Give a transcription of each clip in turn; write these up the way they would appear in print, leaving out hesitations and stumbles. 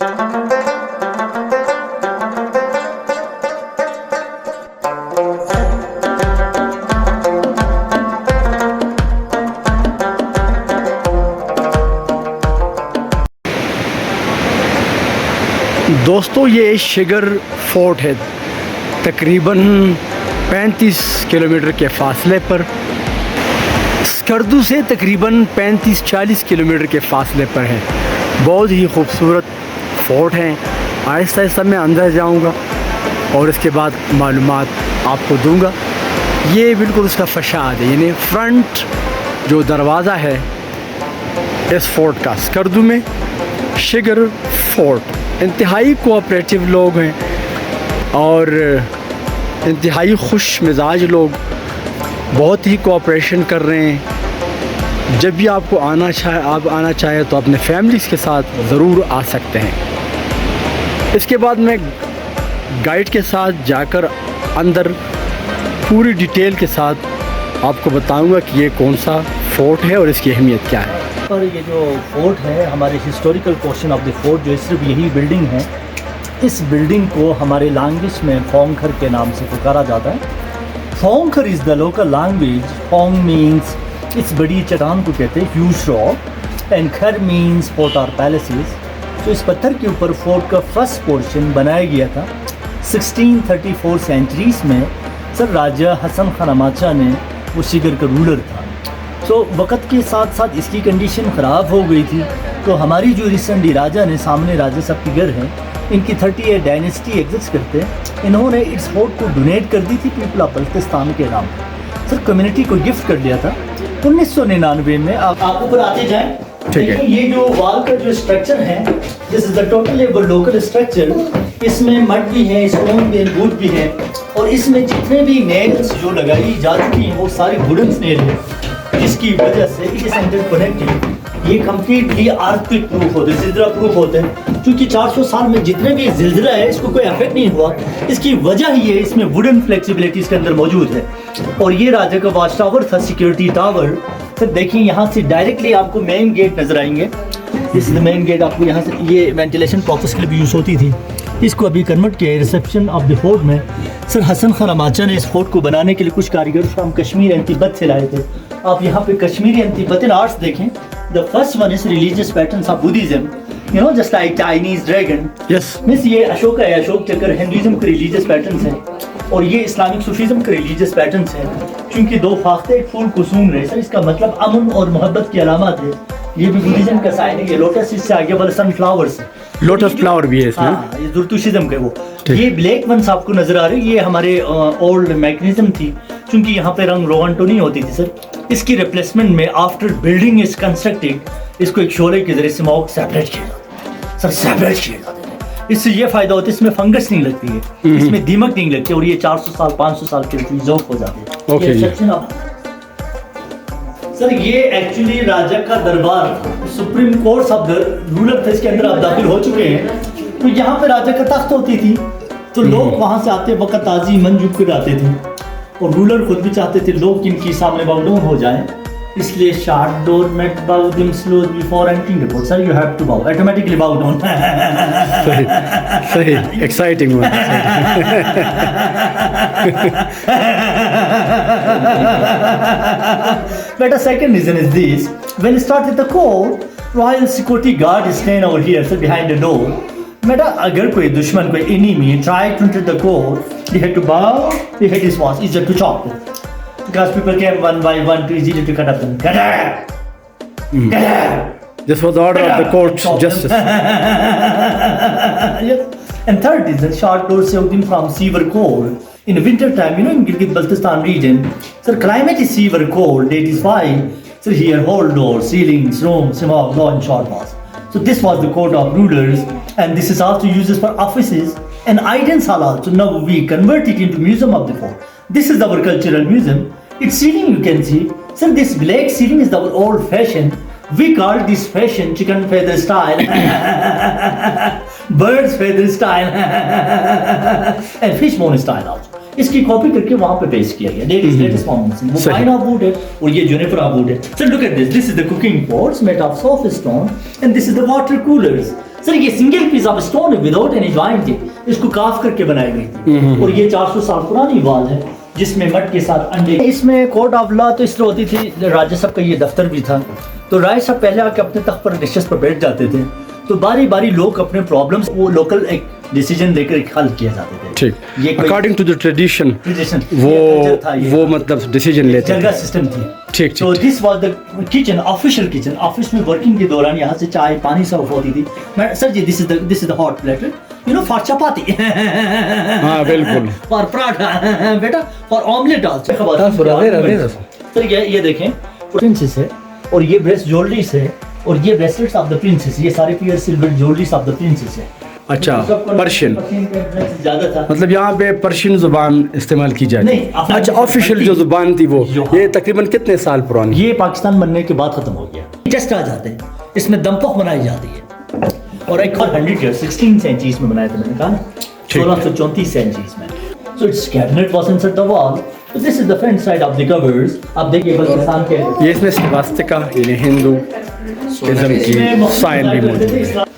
दोस्तों ये शिगर फोर्ट है, तकरीबन 35 किलोमीटर के फासले पर, स्कर्दू से तकरीबन 35-40 किलोमीटर के फासले पर है। बहुत ही खूबसूरत फोर्ट है। आहिस्ता आहिस्ता मैं अंदर जाऊंगा और इसके बाद मालूमात आपको दूंगा। ये बिल्कुल उसका फशाद है, यानी फ्रंट जो दरवाज़ा है इस फोर्ट का, स्कर्दू में शिगर फोर्ट। इंतहाई कोऑपरेटिव लोग हैं और इंतहाई खुश मिजाज लोग, बहुत ही कोऑपरेशन कर रहे हैं। जब भी आपको आप आना चाहे तो अपने फैमिलीज़ के साथ ज़रूर आ सकते हैं। इसके बाद मैं गाइड के साथ जाकर अंदर पूरी डिटेल के साथ आपको बताऊंगा कि ये कौन सा फोर्ट है और इसकी अहमियत क्या है। पर ये जो फोर्ट है, हमारे historical portion of the fort, जो सिर्फ यही बिल्डिंग है, इस बिल्डिंग को हमारे लैंग्वेज में फोंखर के नाम से पुकारा जाता है। Phonkhar is the local language. फोंग मीन्स इस बड़ी चट्टान को कहते हैं ह्यूज रॉक, एंड खर मीन्स फोर्ट और पैलेसेस। तो इस पत्थर के ऊपर फोर्ट का फर्स्ट पोर्शन बनाया गया था 1634 सेंचुरीज़ में। सर राजा हसन खान अमाचा ने, वो शिगर का रूलर था। तो वक़्त के साथ साथ इसकी कंडीशन ख़राब हो गई थी, तो हमारी जो रिसेंटली राजा ने, सामने राजा साहब की घर है, इनकी 38 डायनेस्टी एग्जिस्ट करते हैं। इन्होंने इस फोर्ट को डोनेट कर दी थी पीपल ऑफ बल्तिस्तान के नाम। सर कम्युनिटी को गिफ्ट कर दिया था 1999 में। आप ऊपर आते जाएं, ठीक है। ये जो वॉल का जो स्ट्रक्चर है, this is the totally local structure. इसमें मड भी है, स्टोन भी है, वुड भी है, और इसमें जितने भी नेल्स जो लगाई जा चुकी हैं वो सारी वुडन नेल है, जिसकी वजह से इट इज इंटरकनेक्टेड। ये कम्प्लीटली अर्थक्वेक प्रूफ होते हैं, जिल्जिला प्रूफ होते हैं, क्योंकि 400 साल में जितने भी जिल्जिला है इसको कोई इफेक्ट नहीं हुआ। इसकी वजह ही है इसमें वुडन फ्लेक्सिबिलिटी इसके अंदर मौजूद है। और ये राजा का वॉच टावर था, सिक्योरिटी टावर। फिर देखिए यहाँ से डायरेक्टली आपको मेन गेट नजर आएंगे। इस मेन गेट आपको यहाँ से, ये वेंटिलेशन पर्पस के लिए भी यूज़ होती थी, इसको अभी कन्वर्ट किया है रिसेप्शन ऑफ द फोर्ट में। सर हसन खान अमाचा ने इस फोर्ट को बनाने के लिए कुछ कारीगर फ्रॉम कश्मीर एंड तिब्बत से लाए थे। आप यहाँ पे कश्मीरी एंड तिब्बतन आर्ट्स देखें। The first one is religious patterns of Buddhism, you know, just like Chinese dragon. Yes means ये अशोक है, अशोक चक्र हिंदुइज्म के रिलीजियस पैटर्न्स हैं, और ये इस्लामिक सूफीज्म के रिलीजियस पैटर्न्स हैं। क्योंकि दो फाख्ते एक फूल को सूंघ रहे, सर इसका मतलब अमन और मोहब्बत की अलामत है। ये भी बुद्धिज्म का साइन है। ये लोटस, इससे आगे वाले सनफ्लावर्स, लोटस फ्लावर भी है इसमें। हाँ, ये जुरतुशिज्म के वो। ये ब्लैक वंस आपको नजर आ रही है, ये हमारे ओल्ड मैकेनिज्म थी, क्योंकि यहाँ पे रंग रोगन तो नहीं होती थी सर। इसकी रिप्लेसमेंट में आफ्टर बिल्डिंग इज कंस्ट्रक्टेड, इसको एक शोले के जरिए स्मोक सेपरेट किया जाता है। सर सेपरेट किया जाता है, इससे ये फायदा होता है, इसमें फंगस नहीं लगती है, इसमें दीमक नहीं लगती, और ये 400 साल 500 साल के प्रिजर्व हो जाते हैं। ओके सर ये एक्चुअली राजा का दरबार, supreme court of the ruler था, इसके अंदर आप दाखिल हो चुके हैं। तो यहाँ पे राजा का तख्त होती थी, तो लोग वहाँ से आते वक्त ताजी मन झुक कर आते थे, और रूलर खुद भी चाहते थे लोग इनकी सामने बाउ डाउन हो जाएं, इसलिए short door mate bow them slow before entering the court. Sir you have to bow, automatically bow down. सही एक्साइटिंग हुआ। But a second reason is this: when you start with the court, royal security guard is staying over here, so behind the door. बेटा अगर कोई दुश्मन, कोई enemy try to enter the court, they had to bow, they had this was easier to chop them, because people came one by one to easily to cut up them. Get out! Get out! This was the order of the court justice. Yes. And third is the short door saved him from severe cold. In the winter time, you know, in Gilgit-Baltistan region, sir, climate is severe cold. That is why, sir, here whole doors, ceilings, rooms, small, long, short walls. So this was the court of rulers, and this is also used for offices and Idens Hall also. Now we convert it into museum of the fort. This is our cultural museum. Its ceiling you can see. Sir, this black ceiling is our old fashioned. We call this fashion chicken feather style, birds feather style, and fishbone style also. इसकी copy करके वहाँ पे पेश किया गया। That is latest formation. वो pine of wood है और ये juniper of wood है। So look at this. This is the cooking pots made of soft stone, and this is the water coolers. Sir ये single piece of stone without any joint थी, इसको काफ करके बनाई गई थी और ये 400 साल पुरानी वाल है जिसमें मट के साथ अंडे। इसमें कोर्ट ऑफ लॉ तो इस तरह होती थी, राजा साहब का ये दफ्तर भी था, तो राय साहब पहले आके अपने तख्त पर डिस्कस पर बैठ जाते थे, तो बारी बारी लोग अपने प्रॉब्लम्स वो लोकल एक डिसीजन लेकर हल किया जाते थे। ठीक, ये अकॉर्डिंग टू द ट्रेडिशन वो मतलब डिसीजन लेते जगह सिस्टम थी। ठीक, तो this was the kitchen, official kitchen. Office में वर्किंग के दौरान यहाँ से चाय पानी सर्व होती थी। मैं sir ji this is the hot platter, you know for chapati. हाँ बिल्कुल। फॉर पराठा बेटा, फॉर ऑमलेट आल्सो। सर ये देखें प्रिंसेस है और ये ब्रेस्ट ज्वेलरीज है और ये ब्रेसलेट्स ऑफ द प्रिंसेस, ये सारे pure silver jewelleries of the princess है। अच्छा, पर्शियन ज्यादा था, मतलब यहाँ पे पर्शियन जुबान इस्तेमाल की जाती है। अच्छा, ऑफिशियल जो जुबान थी वो ये तकरीबन कितने साल पुरानी? ये पाकिस्तान बनने के बाद खत्म हो गया। टेस्ट आ जाते हैं, इसमें दमपख बनाई जाती है और एक और 100 ईयर 16 सेंचुरीज में बनाया था, मैंने कहा 1634 सेंचुरीज में। So it's cabinet was inside the wall. So this is the front side of the covers। आप देखिए बल्किस्तान के ये इसमें स्वास्तिका यानी हिंदू इस्म की साइन भी मौजूद है।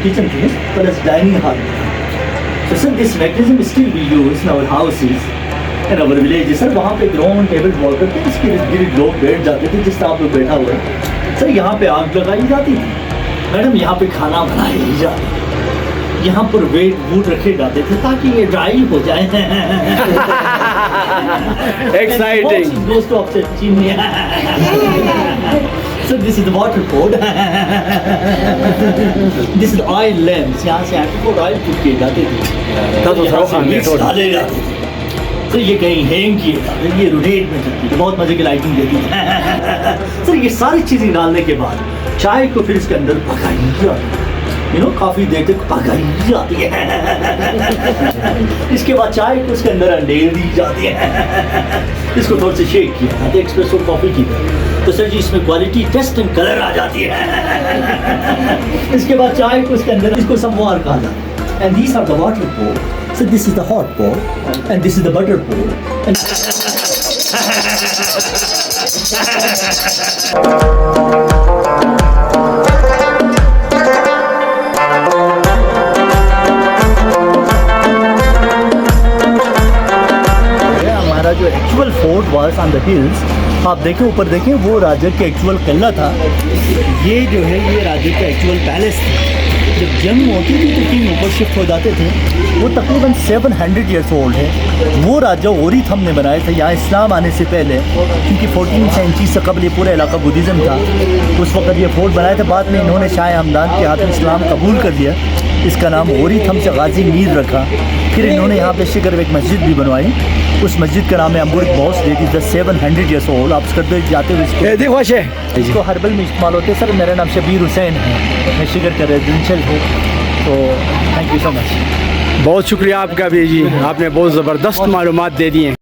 kitchen thing, but it's dining hall. So sir, this mechanism still we use in our houses, in our villages. Sir वहाँ पे ग्राउंड टेबल हुआ करते थे, इसके इर्द गिर्द लोग बैठ जाते थे, जिस तरह आप लोग बैठा हुआ है। सर यहाँ पे आग लगाई जाती थी, मैडम यहाँ पे खाना बनाई जाती थी, यहाँ पर वेट वूट रखे जाते थे ताकि ये ड्राई हो जाए। एक्साइटिंग दोस्तों आपसे चीनी। So this is the water pot. This is the oil lamps. यहाँ से आपको ऑयल कुक किए जाते थे, तब यहाँ से मिक्स डाले जाते थे। तो ये कहीं हैंग किए जाते, ये रोटेट में चलती थी, बहुत मजे की लाइटिंग देती थी। सर ये सारी चीजें डालने के बाद चाय को फिर इसके अंदर पकाई जाती है, यू नो काफी देर तक पकाई जाती है। इसके बाद चाय को इसके अंदर अंडेर दी जाती है, इसको थोड़ा सा शेक किया जाता है एक्सप्रेसो कॉफी की तरह। तो सर जी इसमें क्वालिटी टेस्ट एंड कलर आ जाती है। इसके बाद चाय को इसके अंदर इसको समवार कहा जाता है। And these are the water pour. So this is the hot pour and this is the butter pour. हमारा जो actual fort was on the hills, आप देखें ऊपर देखें, वो राजा के एक्चुअल किला था। ये जो है ये राजा का एक्चुअल पैलेस था। जब जंग होती थी तो किंग ऊपर शिफ्ट हो जाते थे। वो तकरीबन 700 ईयर्स ओल्ड है। वो राजा ओरिथम ने बनाए थे यहाँ इस्लाम आने से पहले, क्योंकि 14 सेंचुरी से कबल ये पूरा इलाका बुद्धिज़्म था। उस वक्त ये फोर्ट बनाए थे, बाद में इन्होंने शाह हमदान के हाथ में इस्लाम कबूल कर लिया, इसका नाम ओरिथम से गाजी मीर रखा। फिर इन्होंने यहाँ पे शिकर एक मस्जिद भी बनवाई, उस मस्जिद का नाम है अम्बुर्ग बॉस। That is the 700 years old. आप स्कर्दे जाते हुए इसको हर्बल में इस्तेमाल होते हैं। सर मेरा नाम शबीर हुसैन है, मैं शिकर का रेजिडेंशियल हूँ। तो थैंक यू सो मच। बहुत शुक्रिया आपका भी जी, आपने बहुत ज़बरदस्त मालूमात दे दी हैं।